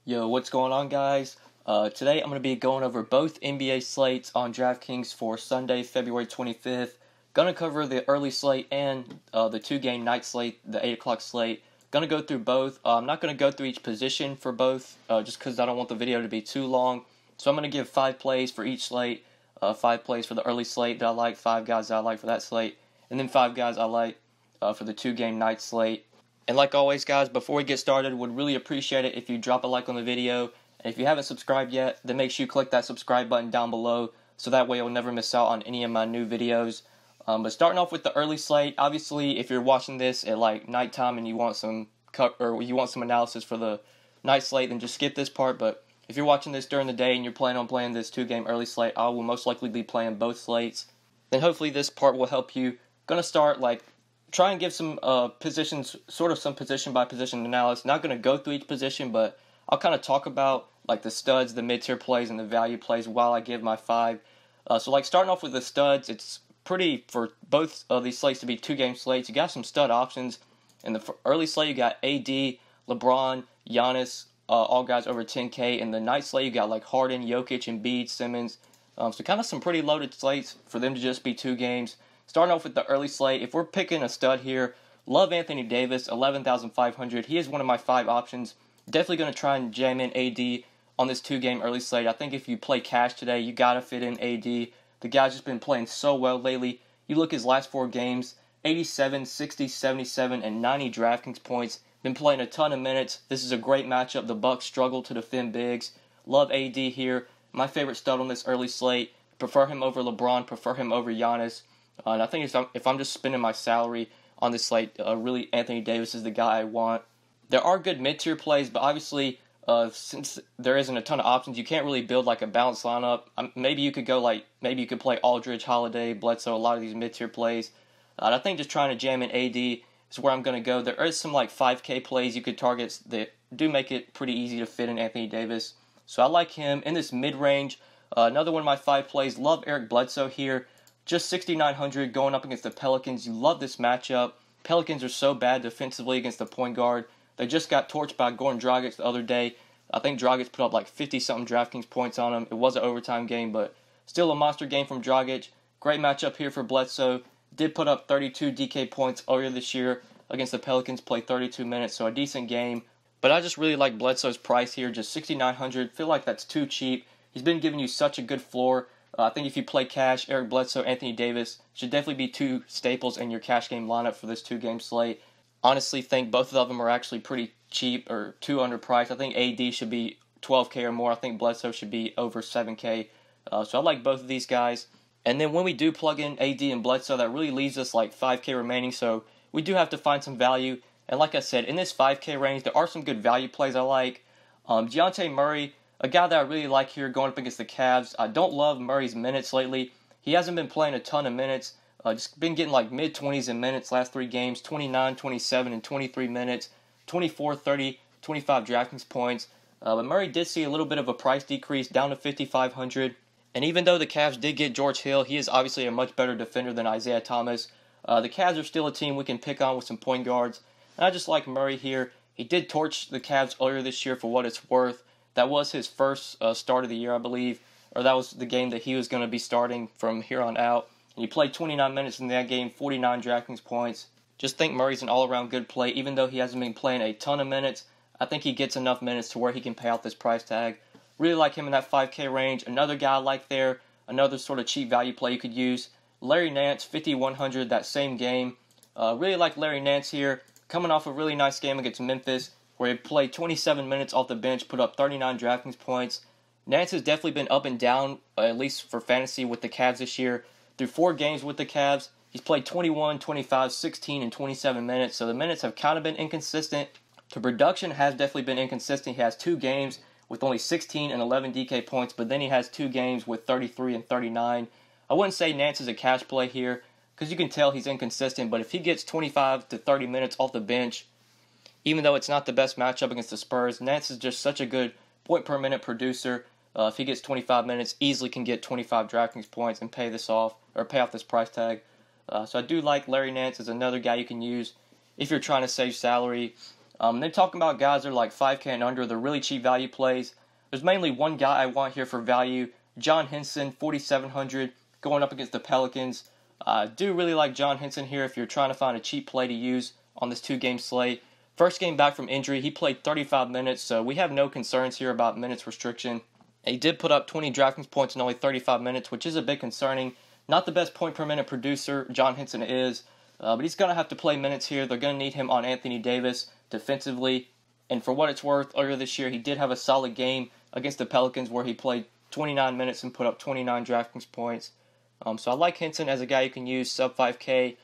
Yo, what's going on, guys? Today I'm going to be going over both NBA slates on DraftKings for Sunday, February 25th. Going to cover the early slate and the two-game night slate, the 8 o'clock slate. Going to go through both. I'm not going to go through each position for both just because I don't want the video to be too long. So I'm going to give 5 plays for each slate, 5 plays for the early slate that I like, 5 guys that I like for that slate, and then 5 guys I like for the two-game night slate. And like always, guys, before we get started, would really appreciate it if you drop a like on the video. And if you haven't subscribed yet, then make sure you click that subscribe button down below, so that way you'll never miss out on any of my new videos. But starting off with the early slate, obviously, if you're watching this at like nighttime and you want some analysis for the night slate, then just skip this part. But if you're watching this during the day and you're planning on playing this two-game early slate, I will most likely be playing both slates. Then hopefully this part will help you. Gonna start try and give some positions, sort of some position by position analysis. Not going to go through each position, but I'll kind of talk about like the studs, the mid-tier plays, and the value plays while I give my 5. So starting off with the studs, it's pretty for both of these slates to be two-game slates. You got some stud options. In the early slate, you got AD, LeBron, Giannis, all guys over 10K. In the night slate, you got like Harden, Jokic, Embiid, Simmons. So kind of some pretty loaded slates for them to just be 2 games. Starting off with the early slate, if we're picking a stud here, love Anthony Davis, 11,500. He is one of my 5 options. Definitely going to try and jam in AD on this 2-game early slate. I think if you play cash today, you got to fit in AD. The guy's just been playing so well lately. You look his last 4 games, 87, 60, 77, and 90 DraftKings points. Been playing a ton of minutes. This is a great matchup. The Bucks struggle to defend bigs. Love AD here. My favorite stud on this early slate. Prefer him over LeBron. Prefer him over Giannis. And I think if I'm just spending my salary on this slate, really Anthony Davis is the guy I want. There are good mid-tier plays, but obviously since there isn't a ton of options, you can't really build like a balanced lineup. Maybe you could play Aldridge, Holiday, Bledsoe, a lot of these mid-tier plays. I think just trying to jam in AD is where I'm going to go. There is some like 5K plays you could target that do make it pretty easy to fit in Anthony Davis. So I like him in this mid-range. Another one of my 5 plays, love Eric Bledsoe here. Just 6,900 going up against the Pelicans. You love this matchup. Pelicans are so bad defensively against the point guard. They just got torched by Goran Dragic the other day. I think Dragic put up like 50-something DraftKings points on him. It was an overtime game, but still a monster game from Dragic. Great matchup here for Bledsoe. Did put up 32 DK points earlier this year against the Pelicans. Played 32 minutes, so a decent game. But I just really like Bledsoe's price here, just 6,900. Feel like that's too cheap. He's been giving you such a good floor. I think if you play cash, Eric Bledsoe, Anthony Davis should definitely be 2 staples in your cash game lineup for this 2-game slate. Honestly, think both of them are actually pretty cheap or too underpriced. I think AD should be 12K or more. I think Bledsoe should be over 7K. So I like both of these guys. And then when we do plug in AD and Bledsoe, that really leaves us like 5K remaining. So we do have to find some value. And like I said, in this 5K range, there are some good value plays I like. Dejounte Murray, a guy that I really like here going up against the Cavs. I don't love Murray's minutes lately. He hasn't been playing a ton of minutes. Just been getting like mid-20s in minutes last 3 games. 29, 27, and 23 minutes. 24, 30, 25 DraftKings points. But Murray did see a little bit of a price decrease down to 5,500. And even though the Cavs did get George Hill, he is obviously a much better defender than Isaiah Thomas. The Cavs are still a team we can pick on with some point guards. And I just like Murray here. He did torch the Cavs earlier this year for what it's worth. That was his first start of the year, I believe, or that was the game that he was going to be starting from here on out. And he played 29 minutes in that game, 49 DraftKings points. Just think Murray's an all-around good play, even though he hasn't been playing a ton of minutes. I think he gets enough minutes to where he can pay out this price tag. Really like him in that 5K range. Another guy I like there, another sort of cheap value play you could use, Larry Nance, 5,100, that same game. Really like Larry Nance here, coming off a really nice game against Memphis, where he played 27 minutes off the bench, put up 39 DraftKings points. Nance has definitely been up and down, at least for fantasy, with the Cavs this year. Through 4 games with the Cavs, he's played 21, 25, 16, and 27 minutes, so the minutes have kind of been inconsistent. The production has definitely been inconsistent. He has 2 games with only 16 and 11 DK points, but then he has 2 games with 33 and 39. I wouldn't say Nance is a cash play here, because you can tell he's inconsistent, but if he gets 25 to 30 minutes off the bench, even though it's not the best matchup against the Spurs, Nance is just such a good point-per-minute producer. If he gets 25 minutes, easily can get 25 DraftKings points and pay off this price tag. So I do like Larry Nance as another guy you can use if you're trying to save salary. Then talking about guys that are like 5K and under, they're really cheap value plays. There's mainly one guy I want here for value, John Henson, 4,700, going up against the Pelicans. I do really like John Henson here if you're trying to find a cheap play to use on this 2-game slate. First game back from injury, he played 35 minutes, so we have no concerns here about minutes restriction. He did put up 20 DraftKings points in only 35 minutes, which is a bit concerning. Not the best point per minute producer, John Henson is, but he's going to have to play minutes here. They're going to need him on Anthony Davis defensively. And for what it's worth, earlier this year, he did have a solid game against the Pelicans where he played 29 minutes and put up 29 DraftKings points. So I like Henson as a guy you can use, sub 5K.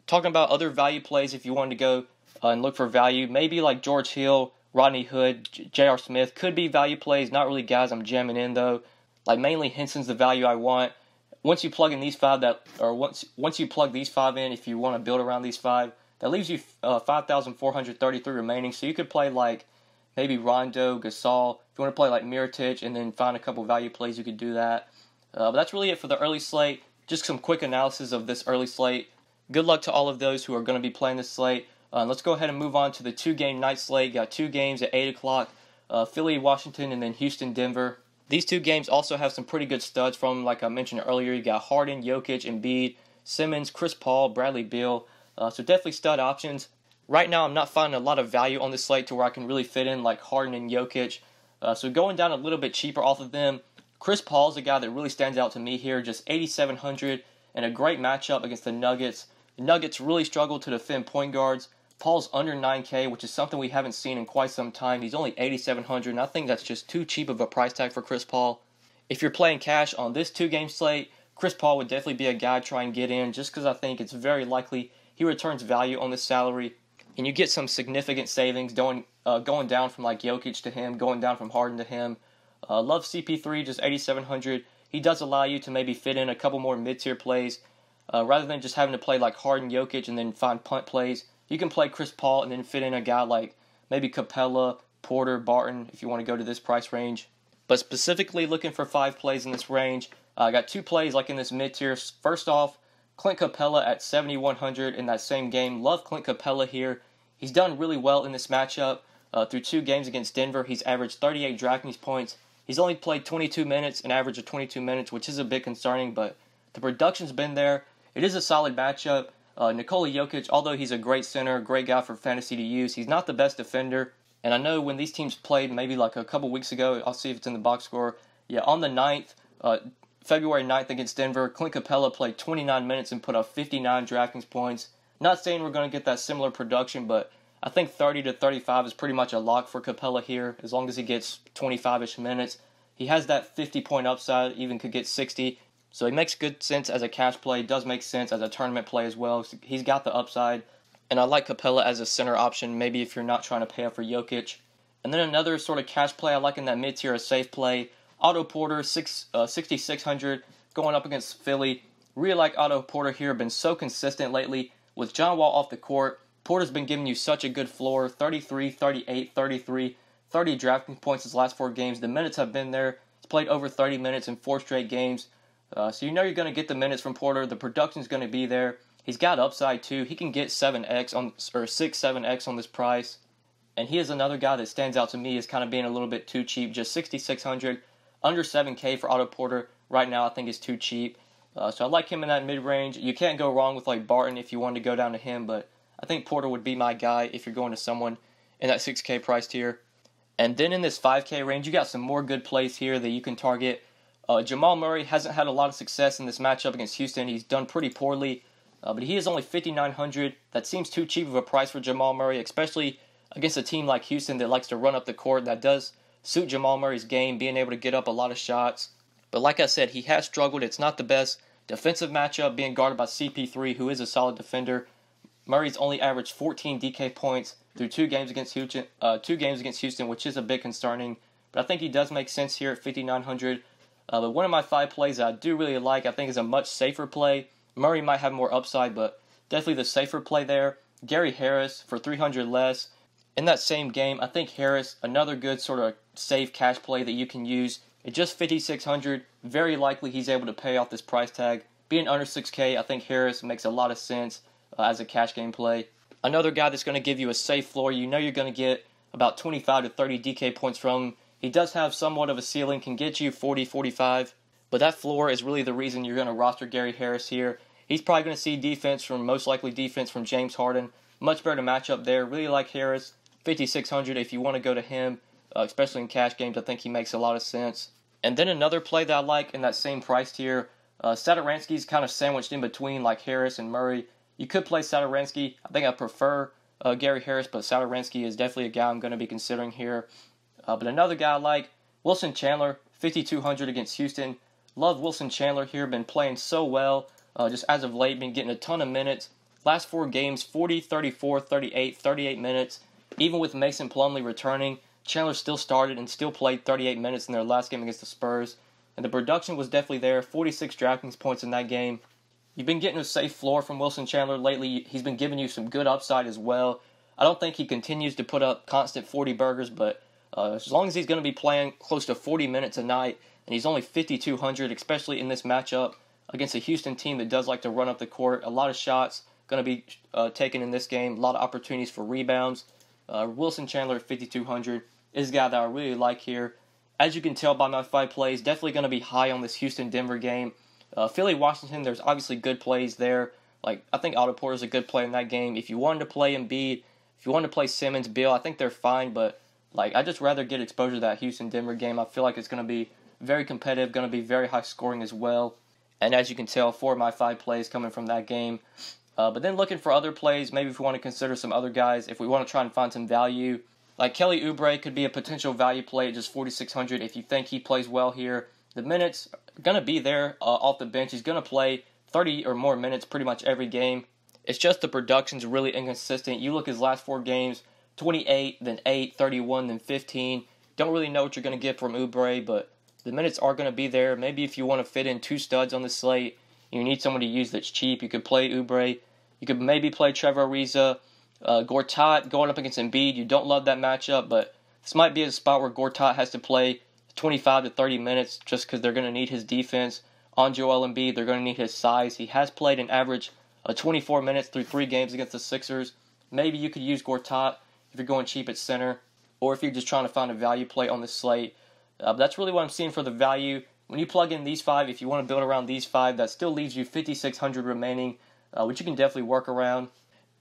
Talking about other value plays if you wanted to go and look for value, maybe like George Hill, Rodney Hood, J.R. Smith could be value plays. Not really guys I'm jamming in though. Like mainly Henson's the value I want. Once you plug in these five once you plug these five in, if you want to build around these five, that leaves you 5,433 remaining. So you could play like maybe Rondo, Gasol. If you want to play like Mirotic and then find a couple value plays, you could do that. But that's really it for the early slate. Just some quick analysis of this early slate. Good luck to all of those who are going to be playing this slate. Let's go ahead and move on to the 2-game night slate. Got 2 games at 8 o'clock. Philly, Washington, and then Houston, Denver. These 2 games also have some pretty good studs from, like I mentioned earlier, you got Harden, Jokic, Embiid, Simmons, Chris Paul, Bradley Beal. So definitely stud options. Right now I'm not finding a lot of value on this slate to where I can really fit in like Harden and Jokic. So going down a little bit cheaper off of them, Chris Paul's a guy that really stands out to me here, just 8,700 and a great matchup against the Nuggets. The Nuggets really struggle to defend point guards. Paul's under 9K, which is something we haven't seen in quite some time. He's only 8,700, and I think that's just too cheap of a price tag for Chris Paul. If you're playing cash on this 2-game slate, Chris Paul would definitely be a guy to try and get in just because I think it's very likely he returns value on this salary, and you get some significant savings going down from like Jokic to him, going down from Harden to him. Love CP3, just 8,700. He does allow you to maybe fit in a couple more mid-tier plays. Rather than just having to play like Harden, Jokic, and then find punt plays, you can play Chris Paul and then fit in a guy like maybe Capella, Porter, Barton if you want to go to this price range. But specifically looking for 5 plays in this range, I got 2 plays like in this mid-tier. First off, Clint Capella at 7,100 in that same game. Love Clint Capella here. He's done really well in this matchup. Through 2 games against Denver, he's averaged 38 DraftKings points. He's only played 22 minutes, an average of 22 minutes, which is a bit concerning, but the production's been there. It is a solid matchup. Nikola Jokic, although he's a great center, great guy for fantasy to use, he's not the best defender. And I know when these teams played maybe like a couple weeks ago, I'll see if it's in the box score. Yeah, on the 9th, February 9th against Denver, Clint Capella played 29 minutes and put up 59 DraftKings points. Not saying we're going to get that similar production, but I think 30 to 35 is pretty much a lock for Capella here, as long as he gets 25-ish minutes. He has that 50-point upside, even could get 60. So he makes good sense as a cash play, does make sense as a tournament play as well. He's got the upside. And I like Capella as a center option, maybe if you're not trying to pay up for Jokic. And then another sort of cash play I like in that mid-tier, a safe play. Otto Porter, 6,600, going up against Philly. Really like Otto Porter here, been so consistent lately. With John Wall off the court, Porter's been giving you such a good floor, 33, 38, 33, 30 DraftKings points his last 4 games. The minutes have been there. He's played over 30 minutes in 4 straight games. So you know you're going to get the minutes from Porter. The production's going to be there. He's got upside too. He can get 7x on or 6, 7x on this price. And he is another guy that stands out to me as kind of being a little bit too cheap. Just 6,600, under 7K for Otto Porter right now I think is too cheap. So I like him in that mid-range. You can't go wrong with like Barton if you wanted to go down to him, but I think Porter would be my guy if you're going to someone in that 6K price tier. And then in this 5K range, you got some more good plays here that you can target. Jamal Murray hasn't had a lot of success in this matchup against Houston. He's done pretty poorly, but he is only 5,900. That seems too cheap of a price for Jamal Murray, especially against a team like Houston that likes to run up the court. That does suit Jamal Murray's game, being able to get up a lot of shots. But like I said, he has struggled. It's not the best defensive matchup, being guarded by CP3, who is a solid defender. Murray's only averaged 14 DK points through 2 games against Houston, which is a bit concerning. But I think he does make sense here at 5,900. But one of my 5 plays that I do really like, I think is a much safer play. Murray might have more upside, but definitely the safer play there. Gary Harris for 300 less. In that same game, I think Harris, another good sort of safe cash play that you can use. At just 5,600, very likely he's able to pay off this price tag. Being under 6K, I think Harris makes a lot of sense as a cash game play. Another guy that's going to give you a safe floor. You know you're going to get about 25 to 30 DK points from him. He does have somewhat of a ceiling, can get you 40, 45, but that floor is really the reason you're going to roster Gary Harris here. He's probably going to see most likely defense from James Harden. Much better matchup there. Really like Harris. 5,600 if you want to go to him, especially in cash games. I think he makes a lot of sense. And then another play that I like in that same price tier, Satoransky's kind of sandwiched in between like Harris and Murray. You could play Satoransky. I think I prefer Gary Harris, but Satoransky is definitely a guy I'm going to be considering here. But another guy I like, Wilson Chandler, 5,200 against Houston. Love Wilson Chandler here. Been playing so well just as of late. Been getting a ton of minutes. Last 4 games, 40, 34, 38, 38 minutes. Even with Mason Plumlee returning, Chandler still started and still played 38 minutes in their last game against the Spurs. And the production was definitely there. 46 DraftKings points in that game. You've been getting a safe floor from Wilson Chandler lately. He's been giving you some good upside as well. I don't think he continues to put up constant 40 burgers, but as long as he's going to be playing close to 40 minutes a night, and he's only 5,200, especially in this matchup against a Houston team that does like to run up the court. A lot of shots going to be taken in this game. A lot of opportunities for rebounds. Wilson Chandler at 5,200 is a guy that I really like here. As you can tell by my 5 plays, definitely going to be high on this Houston-Denver game. Philly-Washington, there's obviously good plays there. Like, I think Otto Porter's a good player in that game. If you wanted to play Embiid, if you wanted to play Simmons, Beal, I think they're fine, but I'd just rather get exposure to that Houston-Denver game. I feel like it's going to be very competitive, going to be very high scoring as well. And as you can tell, 4 of my 5 plays coming from that game. But then looking for other plays, maybe if we want to consider some other guys, if we want to try and find some value, like Kelly Oubre could be a potential value play at just 4,600 if you think he plays well here. The minutes are going to be there off the bench. He's going to play 30 or more minutes pretty much every game. It's just the production's really inconsistent. You look at his last 4 games, 28, then 8, 31, then 15. Don't really know what you're going to get from Oubre, but the minutes are going to be there. Maybe if you want to fit in 2 studs on the slate, you need someone to use that's cheap. You could play Oubre. You could maybe play Trevor Ariza. Gortat going up against Embiid. You don't love that matchup, but this might be a spot where Gortat has to play 25 to 30 minutes just because they're going to need his defense. On Joel Embiid, they're going to need his size. He has played an average 24 minutes through 3 games against the Sixers. Maybe you could use Gortat if you're going cheap at center, or if you're just trying to find a value play on the slate. But that's really what I'm seeing for the value. When you plug in these 5, if you want to build around these 5, that still leaves you 5,600 remaining, which you can definitely work around.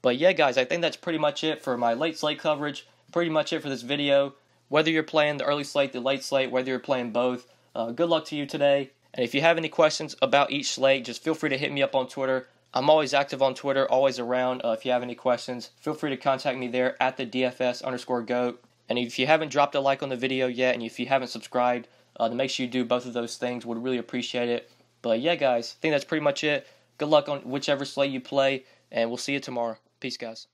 But yeah, guys, I think that's pretty much it for my late slate coverage. Pretty much it for this video. Whether you're playing the early slate, the late slate, whether you're playing both, good luck to you today. And if you have any questions about each slate, just feel free to hit me up on Twitter. I'm always active on Twitter, always around. If you have any questions, feel free to contact me there at the DFS_GOAT. And if you haven't dropped a like on the video yet, and if you haven't subscribed, then make sure you do both of those things. Would really appreciate it. But yeah, guys, I think that's pretty much it. Good luck on whichever slate you play, and we'll see you tomorrow. Peace, guys.